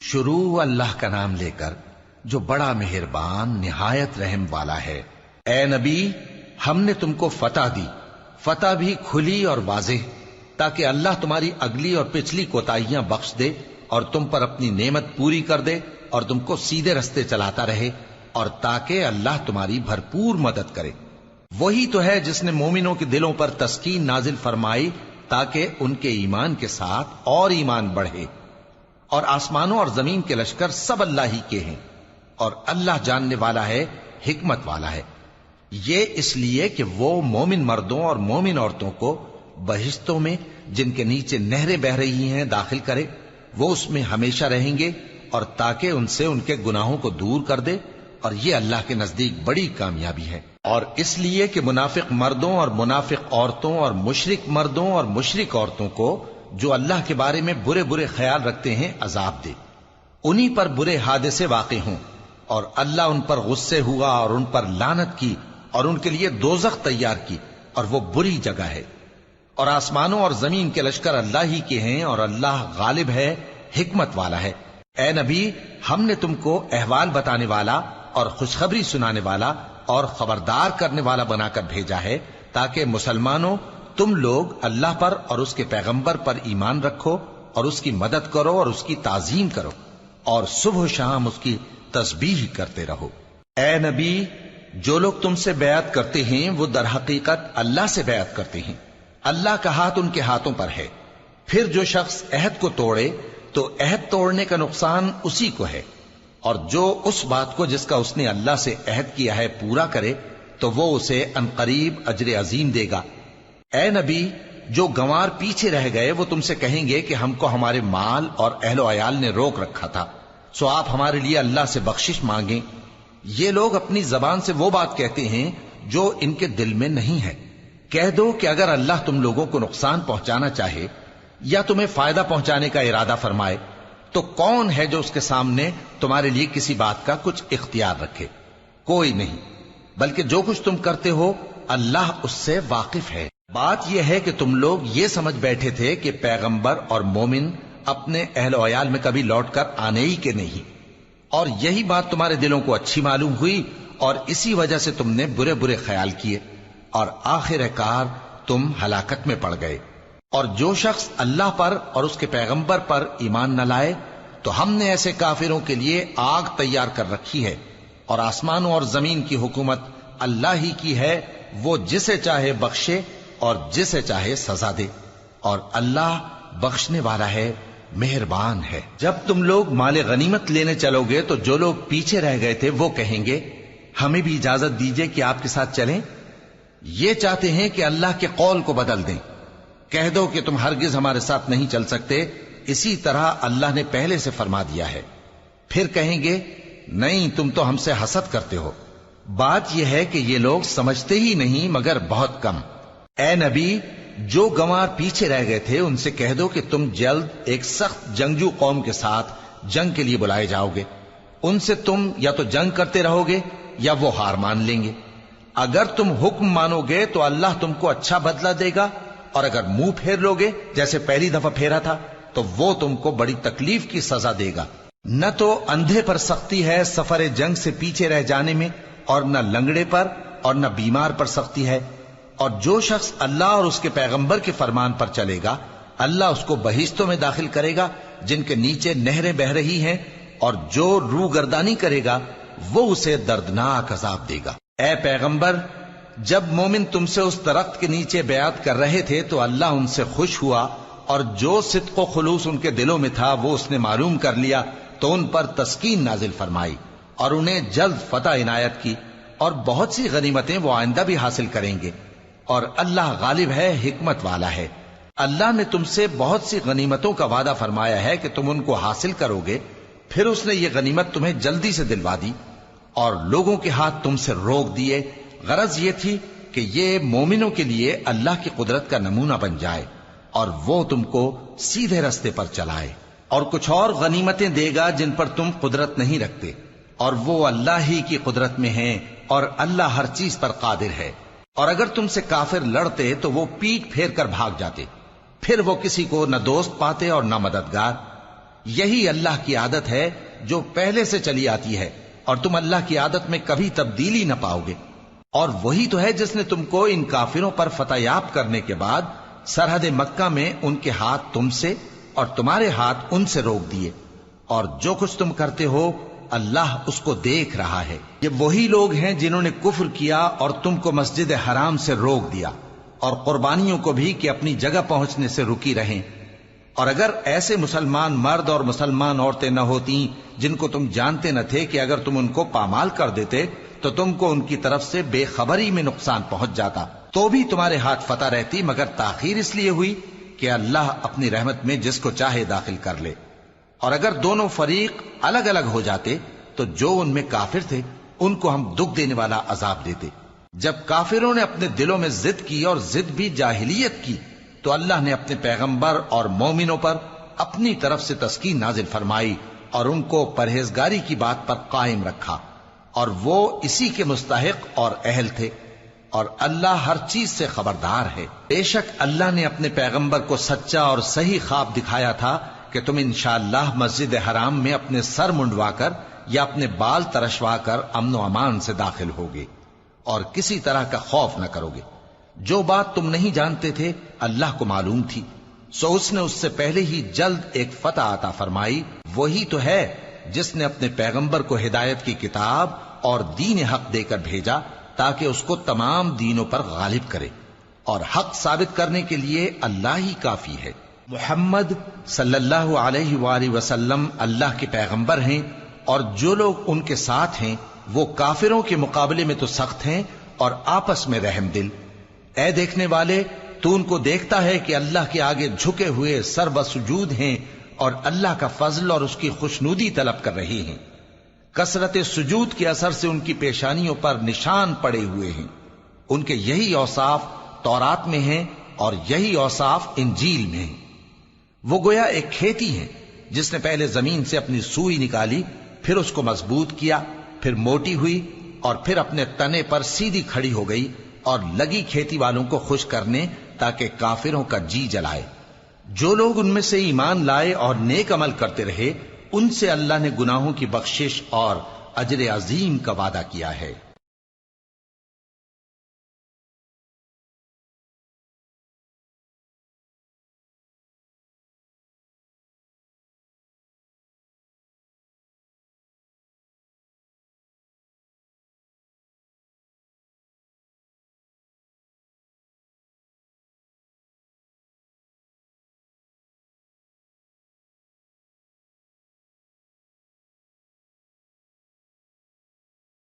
شروع اللہ کا نام لے کر جو بڑا مہربان نہایت رحم والا ہے۔ اے نبی، ہم نے تم کو فتح دی، فتح بھی کھلی اور واضح، تاکہ اللہ تمہاری اگلی اور پچھلی کوتاہیاں بخش دے اور تم پر اپنی نعمت پوری کر دے اور تم کو سیدھے رستے چلاتا رہے، اور تاکہ اللہ تمہاری بھرپور مدد کرے۔ وہی تو ہے جس نے مومنوں کے دلوں پر تسکین نازل فرمائی تاکہ ان کے ایمان کے ساتھ اور ایمان بڑھے، اور آسمانوں اور زمین کے لشکر سب اللہ ہی کے ہیں، اور اللہ جاننے والا ہے، حکمت والا ہے۔ یہ اس لیے کہ وہ مومن مردوں اور مومن عورتوں کو بہشتوں میں جن کے نیچے نہریں بہ رہی ہیں داخل کرے، وہ اس میں ہمیشہ رہیں گے، اور تاکہ ان سے ان کے گناہوں کو دور کر دے، اور یہ اللہ کے نزدیک بڑی کامیابی ہے۔ اور اس لیے کہ منافق مردوں اور منافق عورتوں اور مشرک مردوں اور مشرک عورتوں کو جو اللہ کے بارے میں برے برے خیال رکھتے ہیں عذاب دے، انہی پر برے حادثے واقع ہوں، اور اللہ ان پر غصے ہوا اور ان پر لعنت کی اور ان کے لیے دوزخ تیار کی، اور وہ بری جگہ ہے۔ اور آسمانوں اور زمین کے لشکر اللہ ہی کے ہیں، اور اللہ غالب ہے، حکمت والا ہے۔ اے نبی، ہم نے تم کو احوال بتانے والا اور خوشخبری سنانے والا اور خبردار کرنے والا بنا کر بھیجا ہے، تاکہ مسلمانوں تم لوگ اللہ پر اور اس کے پیغمبر پر ایمان رکھو اور اس کی مدد کرو اور اس کی تعظیم کرو، اور صبح و شام اس کی تسبیح کرتے رہو۔ اے نبی، جو لوگ تم سے بیعت کرتے ہیں وہ در حقیقت اللہ سے بیعت کرتے ہیں، اللہ کا ہاتھ ان کے ہاتھوں پر ہے۔ پھر جو شخص عہد کو توڑے تو عہد توڑنے کا نقصان اسی کو ہے، اور جو اس بات کو جس کا اس نے اللہ سے عہد کیا ہے پورا کرے تو وہ اسے عنقریب اجر عظیم دے گا۔ اے نبی، جو گنوار پیچھے رہ گئے وہ تم سے کہیں گے کہ ہم کو ہمارے مال اور اہل و عیال نے روک رکھا تھا، سو آپ ہمارے لیے اللہ سے بخشش مانگیں۔ یہ لوگ اپنی زبان سے وہ بات کہتے ہیں جو ان کے دل میں نہیں ہے۔ کہہ دو کہ اگر اللہ تم لوگوں کو نقصان پہنچانا چاہے یا تمہیں فائدہ پہنچانے کا ارادہ فرمائے تو کون ہے جو اس کے سامنے تمہارے لیے کسی بات کا کچھ اختیار رکھے؟ کوئی نہیں، بلکہ جو کچھ تم کرتے ہو اللہ اس سے واقف ہے۔ بات یہ ہے کہ تم لوگ یہ سمجھ بیٹھے تھے کہ پیغمبر اور مومن اپنے اہل و عیال میں کبھی لوٹ کر آنے ہی کے نہیں، اور یہی بات تمہارے دلوں کو اچھی معلوم ہوئی اور اسی وجہ سے تم نے برے برے خیال کیے، اور آخر کار تم ہلاکت میں پڑ گئے۔ اور جو شخص اللہ پر اور اس کے پیغمبر پر ایمان نہ لائے تو ہم نے ایسے کافروں کے لیے آگ تیار کر رکھی ہے، اور آسمانوں اور زمین کی حکومت اللہ ہی کی ہے، وہ جسے چاہے بخشے اور جسے چاہے سزا دے، اور اللہ بخشنے والا ہے، مہربان ہے۔ جب تم لوگ مال غنیمت لینے چلو گے تو جو لوگ پیچھے رہ گئے تھے وہ کہیں گے ہمیں بھی اجازت دیجئے کہ آپ کے ساتھ چلیں۔ یہ چاہتے ہیں کہ اللہ کے قول کو بدل دیں۔ کہہ دو کہ تم ہرگز ہمارے ساتھ نہیں چل سکتے، اسی طرح اللہ نے پہلے سے فرما دیا ہے۔ پھر کہیں گے نہیں، تم تو ہم سے حسد کرتے ہو۔ بات یہ ہے کہ یہ لوگ سمجھتے ہی نہیں مگر بہت کم۔ اے نبی، جو گنوار پیچھے رہ گئے تھے ان سے کہہ دو کہ تم جلد ایک سخت جنگجو قوم کے ساتھ جنگ کے لیے بلائے جاؤ گے، ان سے تم یا تو جنگ کرتے رہو گے یا وہ ہار مان لیں گے۔ اگر تم حکم مانو گے تو اللہ تم کو اچھا بدلہ دے گا، اور اگر منہ پھیر لو گے جیسے پہلی دفعہ پھیرا تھا تو وہ تم کو بڑی تکلیف کی سزا دے گا۔ نہ تو اندھے پر سختی ہے سفر جنگ سے پیچھے رہ جانے میں، اور نہ لنگڑے پر اور نہ بیمار پر سختی ہے، اور جو شخص اللہ اور اس کے پیغمبر کے فرمان پر چلے گا اللہ اس کو بہشتوں میں داخل کرے گا جن کے نیچے نہریں بہ رہی ہیں، اور جو روگردانی کرے گا وہ اسے دردناک عذاب دے گا۔ اے پیغمبر، جب مومن تم سے اس درخت کے نیچے بیعت کر رہے تھے تو اللہ ان سے خوش ہوا، اور جو صدق و خلوص ان کے دلوں میں تھا وہ اس نے معلوم کر لیا تو ان پر تسکین نازل فرمائی اور انہیں جلد فتح عنایت کی، اور بہت سی غنیمتیں وہ آئندہ بھی حاصل کریں گے، اور اللہ غالب ہے، حکمت والا ہے۔ اللہ نے تم سے بہت سی غنیمتوں کا وعدہ فرمایا ہے کہ تم ان کو حاصل کرو گے، پھر اس نے یہ غنیمت تمہیں جلدی سے دلوا دی اور لوگوں کے ہاتھ تم سے روک دیے۔ غرض یہ تھی کہ یہ مومنوں کے لیے اللہ کی قدرت کا نمونہ بن جائے اور وہ تم کو سیدھے رستے پر چلائے، اور کچھ اور غنیمتیں دے گا جن پر تم قدرت نہیں رکھتے، اور وہ اللہ ہی کی قدرت میں ہیں، اور اللہ ہر چیز پر قادر ہے۔ اور اگر تم سے کافر لڑتے تو وہ پیٹ پھیر کر بھاگ جاتے، پھر وہ کسی کو نہ دوست پاتے اور نہ مددگار۔ یہی اللہ کی عادت ہے جو پہلے سے چلی آتی ہے، اور تم اللہ کی عادت میں کبھی تبدیلی نہ پاؤ گے۔ اور وہی تو ہے جس نے تم کو ان کافروں پر فتح یاب کرنے کے بعد سرحد مکہ میں ان کے ہاتھ تم سے اور تمہارے ہاتھ ان سے روک دیے، اور جو کچھ تم کرتے ہو اللہ اس کو دیکھ رہا ہے۔ یہ وہی لوگ ہیں جنہوں نے کفر کیا اور تم کو مسجد حرام سے روک دیا، اور قربانیوں کو بھی کہ اپنی جگہ پہنچنے سے رکی رہیں۔ اور اگر ایسے مسلمان مرد اور مسلمان عورتیں نہ ہوتی جن کو تم جانتے نہ تھے کہ اگر تم ان کو پامال کر دیتے تو تم کو ان کی طرف سے بے خبری میں نقصان پہنچ جاتا، تو بھی تمہارے ہاتھ فتح رہتی، مگر تاخیر اس لیے ہوئی کہ اللہ اپنی رحمت میں جس کو چاہے داخل کر لے۔ اور اگر دونوں فریق الگ الگ ہو جاتے تو جو ان میں کافر تھے ان کو ہم دکھ دینے والا عذاب دیتے۔ جب کافروں نے اپنے دلوں میں ضد کی، اور ضد بھی جاہلیت کی، تو اللہ نے اپنے پیغمبر اور مومنوں پر اپنی طرف سے تسکین نازل فرمائی اور ان کو پرہیزگاری کی بات پر قائم رکھا، اور وہ اسی کے مستحق اور اہل تھے، اور اللہ ہر چیز سے خبردار ہے۔ بے شک اللہ نے اپنے پیغمبر کو سچا اور صحیح خواب دکھایا تھا کہ تم انشاءاللہ مسجد حرام میں اپنے سر منڈوا کر یا اپنے بال ترشوا کر امن و امان سے داخل ہوگے اور کسی طرح کا خوف نہ کرو گے۔ جو بات تم نہیں جانتے تھے اللہ کو معلوم تھی، سو اس نے اس سے پہلے ہی جلد ایک فتح عطا فرمائی۔ وہی تو ہے جس نے اپنے پیغمبر کو ہدایت کی کتاب اور دین حق دے کر بھیجا تاکہ اس کو تمام دینوں پر غالب کرے، اور حق ثابت کرنے کے لیے اللہ ہی کافی ہے۔ محمد صلی اللہ علیہ وآلہ وسلم اللہ کے پیغمبر ہیں، اور جو لوگ ان کے ساتھ ہیں وہ کافروں کے مقابلے میں تو سخت ہیں اور آپس میں رحم دل۔ اے دیکھنے والے، تو ان کو دیکھتا ہے کہ اللہ کے آگے جھکے ہوئے سر بسجود ہیں اور اللہ کا فضل اور اس کی خوشنودی طلب کر رہے ہیں۔ کثرت سجود کے اثر سے ان کی پیشانیوں پر نشان پڑے ہوئے ہیں۔ ان کے یہی اوصاف تورات میں ہیں اور یہی اوصاف انجیل میں ہیں۔ وہ گویا ایک کھیتی ہے جس نے پہلے زمین سے اپنی سوئی نکالی، پھر اس کو مضبوط کیا، پھر موٹی ہوئی، اور پھر اپنے تنے پر سیدھی کھڑی ہو گئی، اور لگی کھیتی والوں کو خوش کرنے تاکہ کافروں کا جی جلائے۔ جو لوگ ان میں سے ایمان لائے اور نیک عمل کرتے رہے ان سے اللہ نے گناہوں کی بخشش اور اجر عظیم کا وعدہ کیا ہے۔